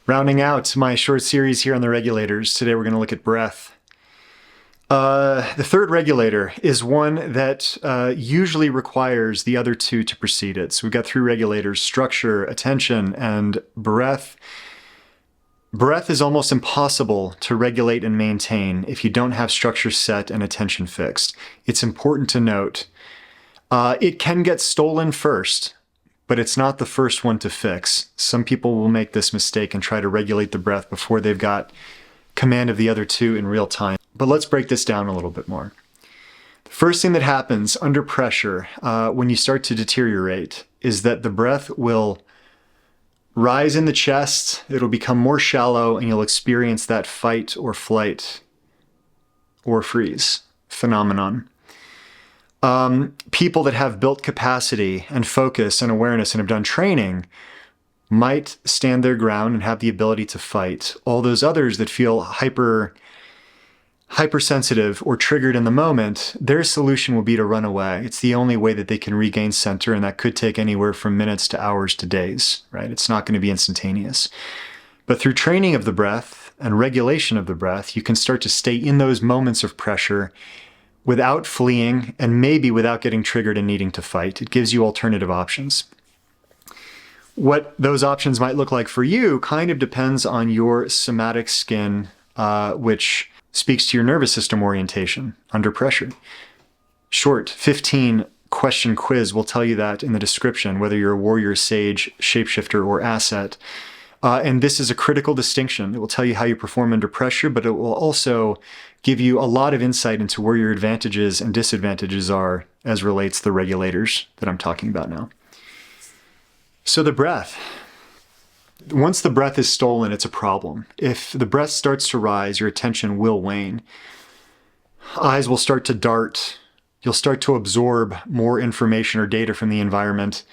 Rounding out my short series here on the regulators, today we're going to look at breath. The third regulator is one that usually requires the other two to precede it. So we've got three regulators: structure, attention, and breath. Breath is almost impossible to regulate and maintain if you don't have structure set and attention fixed. It's important to note. It can get stolen first, but it's not the first one to fix. Some people will make this mistake and try to regulate the breath before they've got command of the other two in real time. But let's break this down a little bit more. The first thing that happens under pressure when you start to deteriorate is that the breath will rise in the chest, it'll become more shallow, and you'll experience that fight or flight or freeze phenomenon. People that have built capacity and focus and awareness and have done training might stand their ground and have the ability to fight. All those others that feel hypersensitive or triggered in the moment, their solution will be to run away. It's the only way that they can regain center, and that could take anywhere from minutes to hours to days, right? It's not going to be instantaneous. But through training of the breath and regulation of the breath, you can start to stay in those moments of pressure without fleeing and maybe without getting triggered and needing to fight. It gives you alternative options. What those options might look like for you kind of depends on your somatic skin, which speaks to your nervous system orientation under pressure. Short 15 question quiz will tell you that in the description, whether you're a warrior, sage, shapeshifter, or asset. And this is a critical distinction. It will tell you how you perform under pressure, but it will also give you a lot of insight into where your advantages and disadvantages are as relates to the regulators that I'm talking about now. So the breath. Once the breath is stolen, it's a problem. If the breath starts to rise, your attention will wane. Eyes will start to dart. You'll start to absorb more information or data from the environment.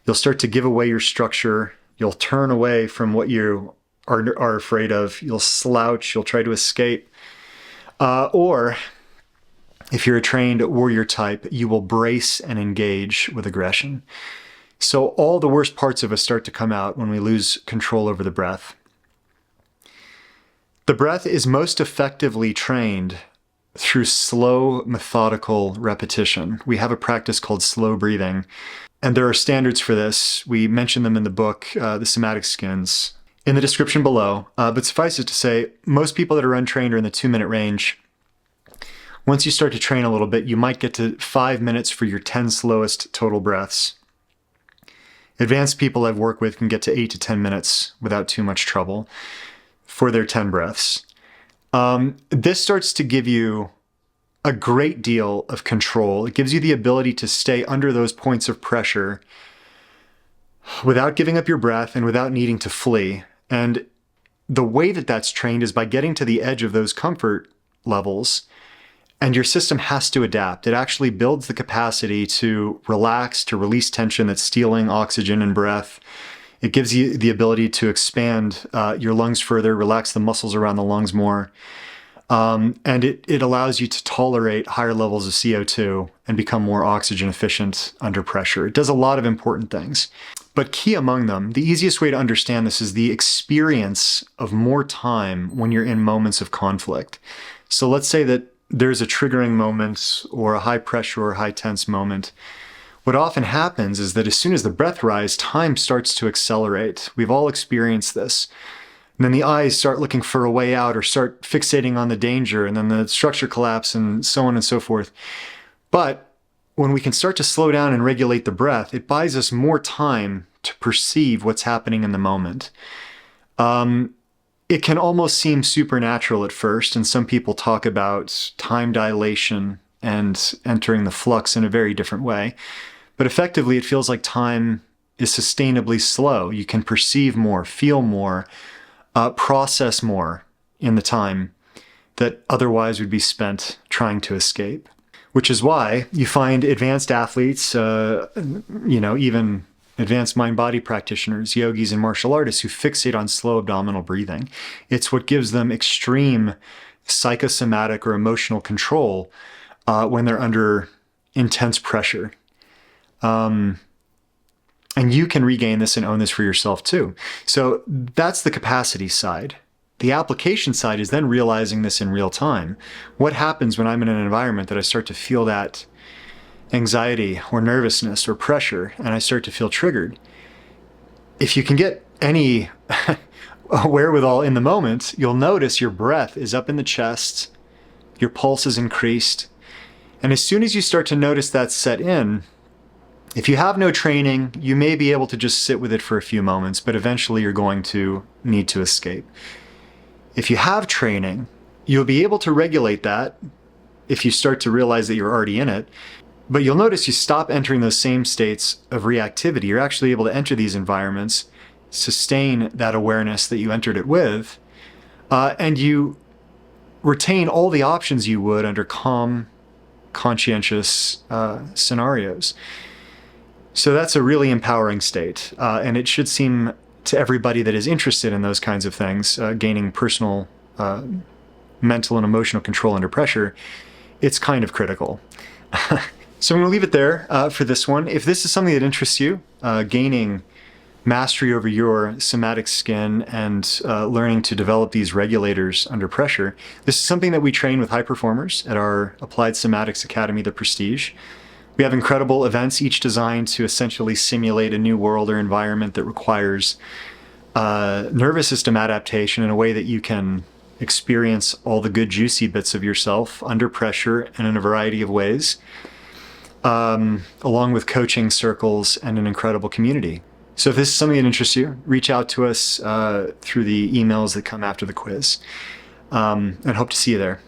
You'll start to give away your structure. You'll turn away from what you are afraid of. You'll slouch. You'll try to escape. Or if you're a trained warrior type, you will brace and engage with aggression. So all the worst parts of us start to come out when we lose control over the breath. The breath is most effectively trained through slow, methodical repetition. We have a practice called slow breathing, and there are standards for this. We mention them in the book, The Somatic Skins, in the description below. But suffice it to say, most people that are untrained are in the 2-minute range. Once you start to train a little bit, you might get to 5 minutes for your 10 slowest total breaths. Advanced people I've worked with can get to 8 to 10 minutes without too much trouble for their 10 breaths. This starts to give you a great deal of control. It gives you the ability to stay under those points of pressure without giving up your breath and without needing to flee. And the way that that's trained is by getting to the edge of those comfort levels, and your system has to adapt. It actually builds the capacity to relax, to release tension that's stealing oxygen and breath. It gives you the ability to expand your lungs further, relax the muscles around the lungs more. And it allows you to tolerate higher levels of CO2 and become more oxygen efficient under pressure. It does a lot of important things. But key among them, the easiest way to understand this is the experience of more time when you're in moments of conflict. So let's say that there's a triggering moment or a high pressure or high tense moment. What often happens is that as soon as the breath rises, time starts to accelerate. We've all experienced this. And then the eyes start looking for a way out or start fixating on the danger, and then the structure collapse and so on and so forth. But when we can start to slow down and regulate the breath, it buys us more time to perceive what's happening in the moment. It can almost seem supernatural at first, and some people talk about time dilation and entering the flux in a very different way. But effectively, it feels like time is sustainably slow. You can perceive more, feel more, process more in the time that otherwise would be spent trying to escape. Which is why you find advanced athletes, even advanced mind-body practitioners, yogis, and martial artists who fixate on slow abdominal breathing. It's what gives them extreme psychosomatic or emotional control when they're under intense pressure. And And you can regain this and own this for yourself too. So that's the capacity side. The application side is then realizing this in real time. What happens when I'm in an environment that I start to feel that anxiety or nervousness or pressure and I start to feel triggered? If you can get any wherewithal in the moment, you'll notice your breath is up in the chest, your pulse is increased. And as soon as you start to notice that set in, if you have no training, you may be able to just sit with it for a few moments, but eventually you're going to need to escape. If you have training, you'll be able to regulate that if you start to realize that you're already in it. But you'll notice you stop entering those same states of reactivity. You're actually able to enter these environments, sustain that awareness that you entered it with, and you retain all the options you would under calm, conscientious scenarios. So that's a really empowering state, and it should seem to everybody that is interested in those kinds of things, gaining personal mental and emotional control under pressure, it's kind of critical. So I'm going to leave it there for this one. If this is something that interests you, gaining mastery over your somatic skin and learning to develop these regulators under pressure, this is something that we train with high performers at our Applied Somatics Academy, the Prestige. We have incredible events, each designed to essentially simulate a new world or environment that requires nervous system adaptation in a way that you can experience all the good juicy bits of yourself under pressure and in a variety of ways, along with coaching circles and an incredible community. So if this is something that interests you, reach out to us through the emails that come after the quiz, and hope to see you there.